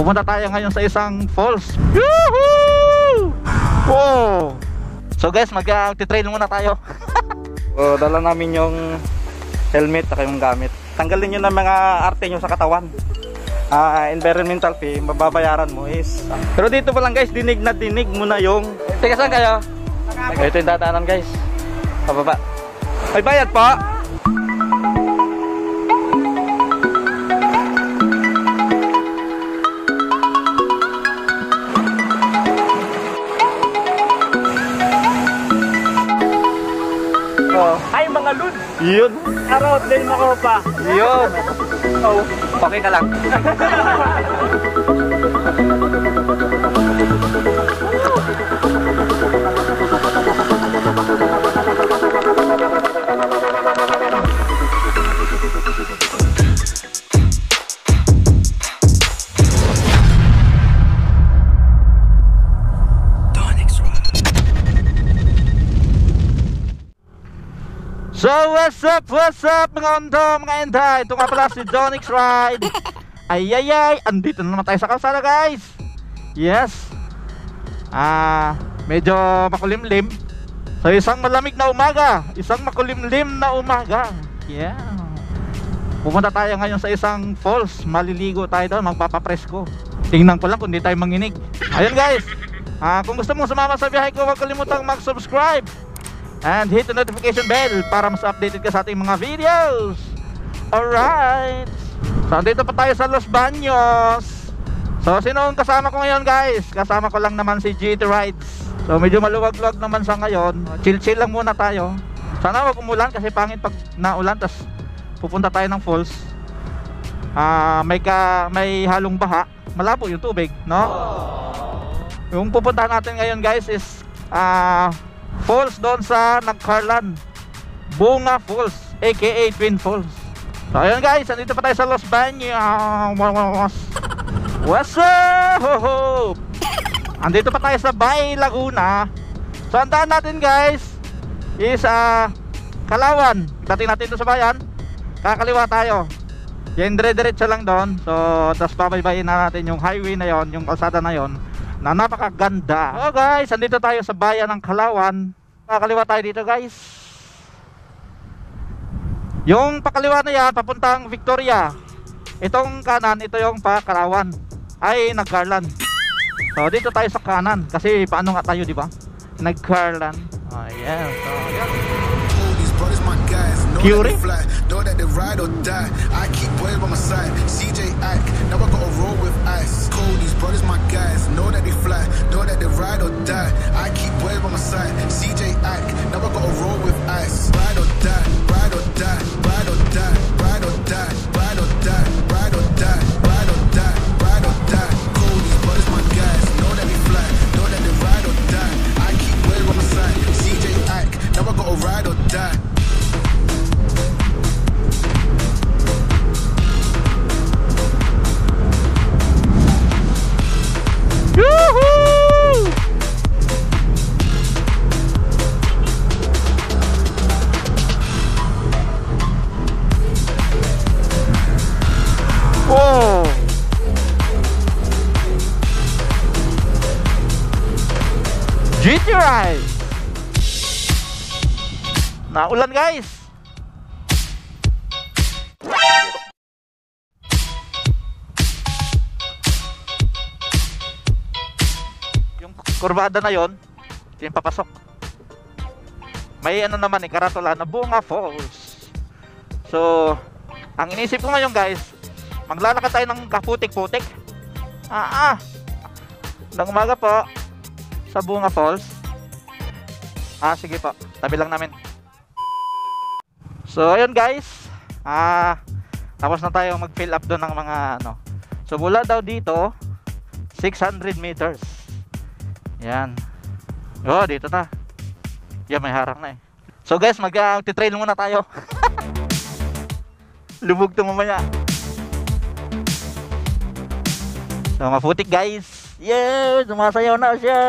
Pupunta tayo ngayon sa isang falls. Yuhuu! Wow! So guys, mag-trail muna tayo. So, dala namin yung helmet at yung gamit. Tanggalin nyo ng mga arte nyo sa katawan. Environmental fee, mababayaran mo is. Pero dito pa lang guys, dinig na dinig muna yung. Teka, saan kayo? Ito yung dadaanan guys. Pababa. May bayad po. Ay mga lud. Yun. Araw din ako pa. Yun. Oh, okay ka lang. So what's up mga ondo, mga enda. Ito nga pala si Donix Ride. Ay, andito na naman tayo sa kalsada guys. Yes. Medyo makulimlim. So isang malamig na umaga, isang makulimlim na umaga. Yeah. Pupunta tayo ngayon sa isang falls. Maliligo tayo doon, magpapapresko. Tingnan ko lang kung di tayo manginig. Ayun guys. Kung gusto mong sumama sa biyahe ko, huwag kalimutang mag-subscribe and hit the notification bell para mas updated ka sa ating mga videos. Alright. So dito pa tayo sa Los Baños. So sino ang kasama ko ngayon guys? Kasama ko lang naman si GT Rides. So medyo maluwag-luwag naman sa ngayon. Chill lang muna tayo. Sana wag umulan kasi pangit pag naulan. Tas pupunta tayo ng falls. May halong baha. Malabo yung tubig, no? Yung pupuntahan natin ngayon guys is falls doon sa Nagcarlan, Bunga Falls aka Twin Falls. So ayun guys, andito pa tayo sa Los Baños. What's up? Andito pa tayo sa Bay Laguna. So ang daan natin guys is Kalawan. Dating natin doon sa bayan, kakaliwa tayo. Yan, dire-diretso lang doon. So tapos pabaybayin na natin yung highway na yon, yung kalsada na yon na napakaganda. So guys, andito tayo sa bayan ng Kalawan. Kakaliwa tayo dito guys. Yung pakaliwa na yan, papuntang Victoria. Itong kanan, ito yung Kalawan. Ay, Nagcarlan. So dito tayo sa kanan. Kasi paano nga tayo, di ba? Nagcarlan. Ayan. So, ayan. Curie? Know that they ride or die. I keep boys by my side. CJ Ack, now I gotta roll with ice. Cold, these brothers my guys. Know that they fly. Know that they ride or die. I keep boys by my side. CJ Ack, now I gotta roll with ice. Ride or die, ride or die, ride or die, ride or die, ride or die, ride or die, ride or die, ride or die. Cold, these brothers my guys. Know that they fly. Know that they ride or die. I keep boys by my side. CJ Ack, now I gotta ride or die. Woohoo! Wow! GT Ride! Naulan guys! Kurbada na yon, yung papasok. May ano naman karatula na Bunga Falls. So ang inisip ko ngayon guys, maglalakad tayo ng kaputik-putik. Ng umaga po sa Bunga Falls. Sige po, tabi lang namin. So ayun guys, tapos na tayo mag fill up doon ng mga ano. So mula daw dito 600 meters. Yan. Dito na. Yan, may harang na eh. So guys, mag-trail muna tayo. Lubog to mamaya. So maputik guys. Yeah, sumasayaw na siya.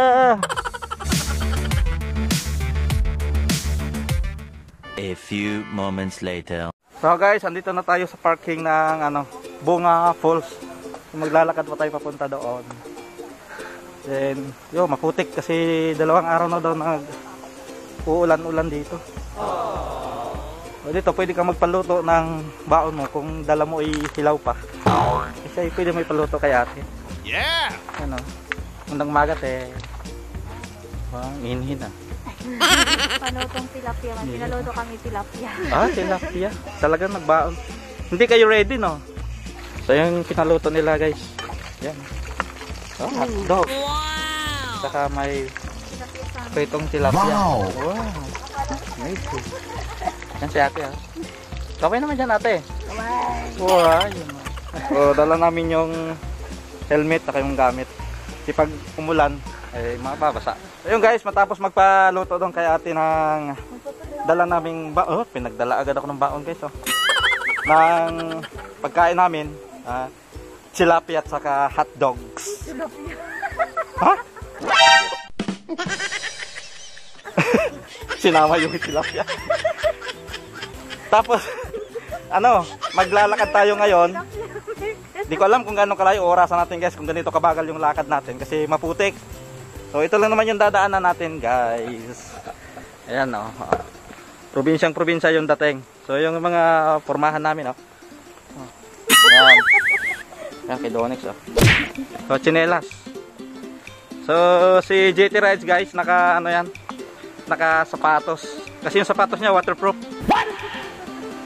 A few moments later. So guys, andito na tayo sa parking ng Bunga Falls. Maglalakad pa tayo papunta doon. Then, maputik kasi 2 araw na daw uulan-ulan dito. O dito, pwede ka magpaluto ng baon mo kung dala mo ay hilaw pa. Kasi pwede mo ipaluto kay ate. Yeah! Ano, undang magat inhin na. Panutong tilapia man. Pinaluto kami tilapia. Tilapia. Talagang nagbaon. Hindi kayo ready, no? So, yung pinaluto nila, guys. Yan. Hotdog. Wow! Saka may pritong tilapia. Wow! Nice. Yan si ate, Okay naman dyan, ate. Wow! So, dala namin yung helmet at yung gamit. Kasi pag umulan, ay mababasa. Ayun guys, matapos magpaluto doon kay ate ng dala naming baon. Pinagdala agad ako ng baon guys. Ng pagkain namin, tilapia at saka hot dogs. Ha? Sinama yung tilapia. Tapos, maglalakad tayo ngayon. Di ko alam kung gano'ng kalayo orasan natin guys, kung ganito kabagal yung lakad natin kasi maputik. So ito lang naman yung dadaanan natin guys. Ayan probinsya yung dating. So yung mga formahan namin Ayan. Ayan kay Donix So chinelas. So si JT Rides guys naka naka sapatos. Kasi yung sapatos niya waterproof.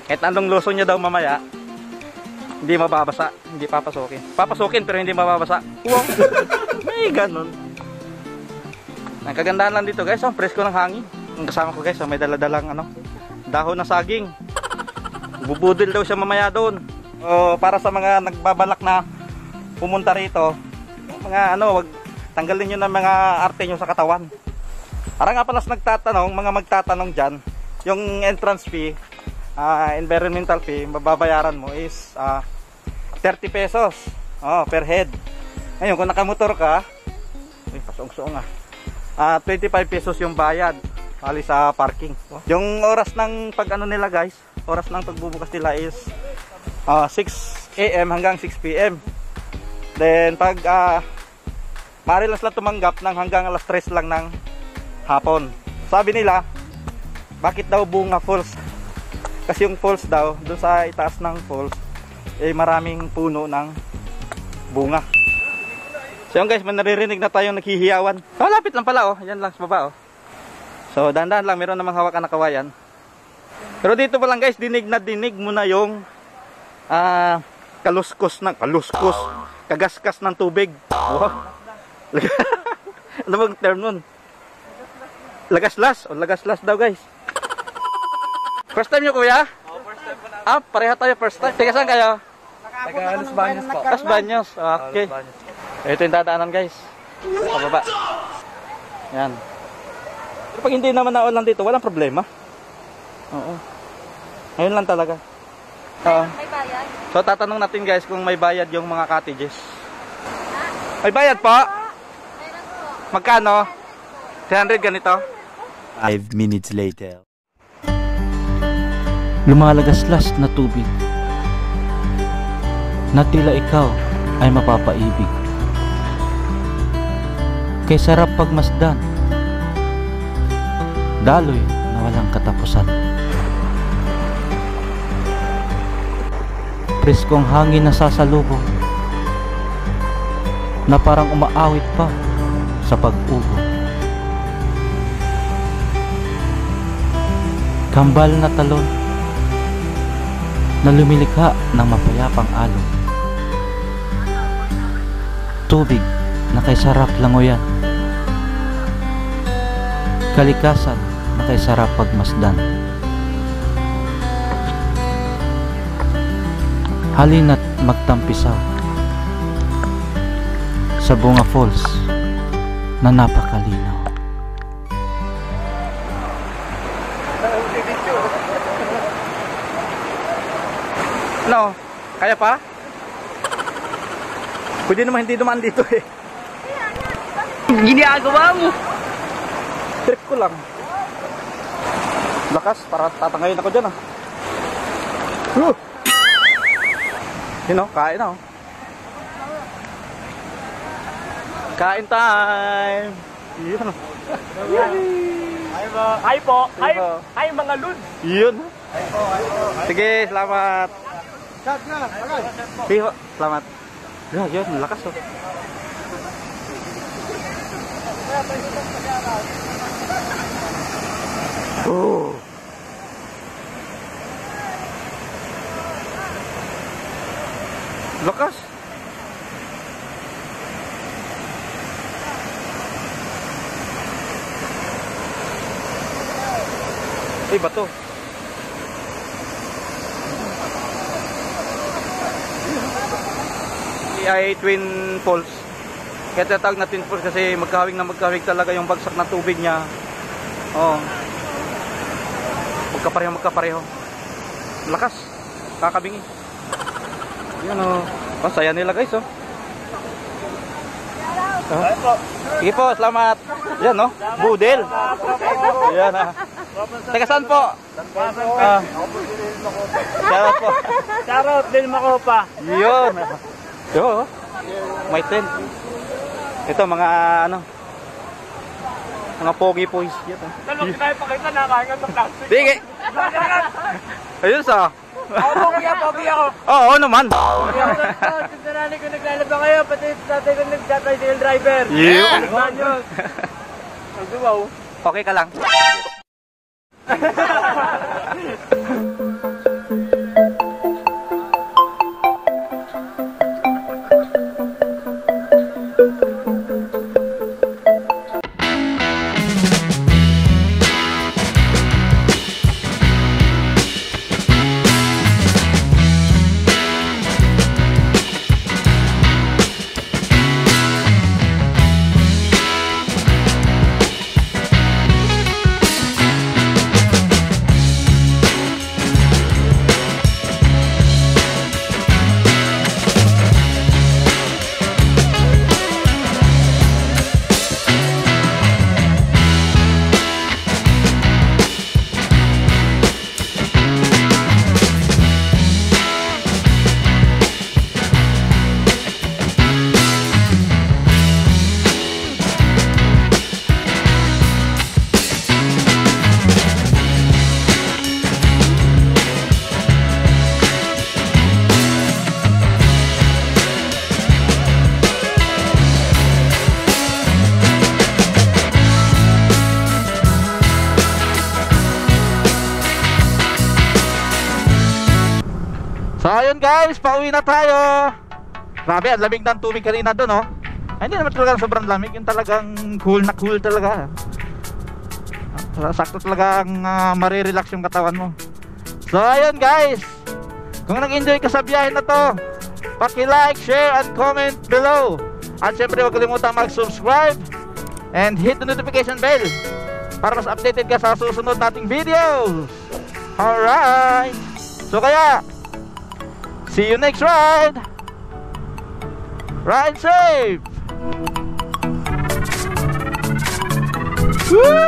Kahit anong luso niya daw mamaya hindi mababasa, hindi papasukin. Papasukin pero hindi mababasa. Wow. May ganun. Ang kagandahan lang dito guys, presko ng hangin. Ang kasama ko guys, may dala-dalang dahon ng saging. Bubudil daw siya mamaya doon. Para sa mga nagbabalak na pumunta rito, mga wag tanggalin niyo ng mga arte niyo sa katawan. Para nga pala mga magtatanong diyan, yung entrance fee, environmental fee, mababayaran mo is 30 pesos per head. Ngayon kung nakamotor ka, pasong-suong 25 pesos yung bayad hali sa parking. Yung oras ng nila guys, oras ng pagbubukas nila is 6 AM hanggang 6 PM. Then pag maaari lang sila tumanggap ng hanggang alas 3 lang ng hapon. Sabi nila, bakit daw Bunga Falls? Kasi yung falls daw, doon sa itaas ng falls, maraming puno ng bunga. So yun guys, may naririnig na tayong naghihiyawan. Lapit lang pala yan lang sa baba So dahan-dahan lang, meron namang hawakan na kawayan. Pero dito pa lang guys, dinig na dinig mo na yung kagaskas ng tubig. Wow. Ano bang term nun? Lagaslas daw guys. First time nyo kuya? First time ko na. Pareha tayo first time. Teka saan kayo? Taga Los Baños po. Los Baños. Okay. Ito yung dadaanan guys. Pababa. Yan. Pero pag hindi naman naulan dito, walang problema. Oo. Ngayon lang talaga. May bayad? So tatanong natin guys kung may bayad yung mga cottages. May bayad po? Magkano? 300 ganito? 5 minutes later. Lumalagaslas na tubig na tila ikaw ay mapapaibig. Kay sarap pagmasdan, daloy na walang katapusan. Preskong hangin na sasalubong na parang umaawit pa sa pag-ubo. Kambal na talon na lumilikha ng mapayapang alon. Tubig na kay sarap langoyan. Kalikasan na kay sarap pagmasdan. Halina't magtampisaw sa Bunga Falls na napakalinaw. Ano? Kaya pa? Pwede naman hindi dumaan dito eh. Ginagawa mo. Trip ko lang. Lakas, para tatangayin ako dyan Yun kain Kain time! Yun. Hi po. Hi mga lud. Yun. Sige, salamat. Piho, salamat. Yun, lakas oh. Oh. Lakas. Bato. Ay twin falls. Kaya tinatawag na twin falls kasi magkahawig talaga yung bagsak ng tubig niya. Oh. Magkapareho. Lakas. Kakabingi. Yan oh. Oh, saya nila guys oh. Sige po, salamat. Yan no, budel. Yan ah. Taga saan po? Shoutout po. Shoutout din Makopa. Yun. Yo. May tent. Ito mga ano. Mga pogi-pogi. Dalo tayo pakita na kaya ng plastic. Sige. Ayun sa. Pogi ako. Oo naman. Sinarani ko naglalaba kayo, pati tatay ko nag-tricycle driver. Yun. Wow. Okay ka lang. So ayun guys, pauwi na tayo. Grabe, ang lamig ng tubig kanina doon, oh. Ay, hindi naman talaga sobrang lamig, yung talagang cool na cool talaga. Sakto talaga ang marirelax yung katawan mo. So ayun guys, kung nag-enjoy ka sa biyahe na to, paki-like, share, and comment below. At syempre huwag kalimutan mag-subscribe and hit the notification bell para mas updated ka sa susunod nating videos. Alright, so kaya see you next ride. Ride safe. Woo!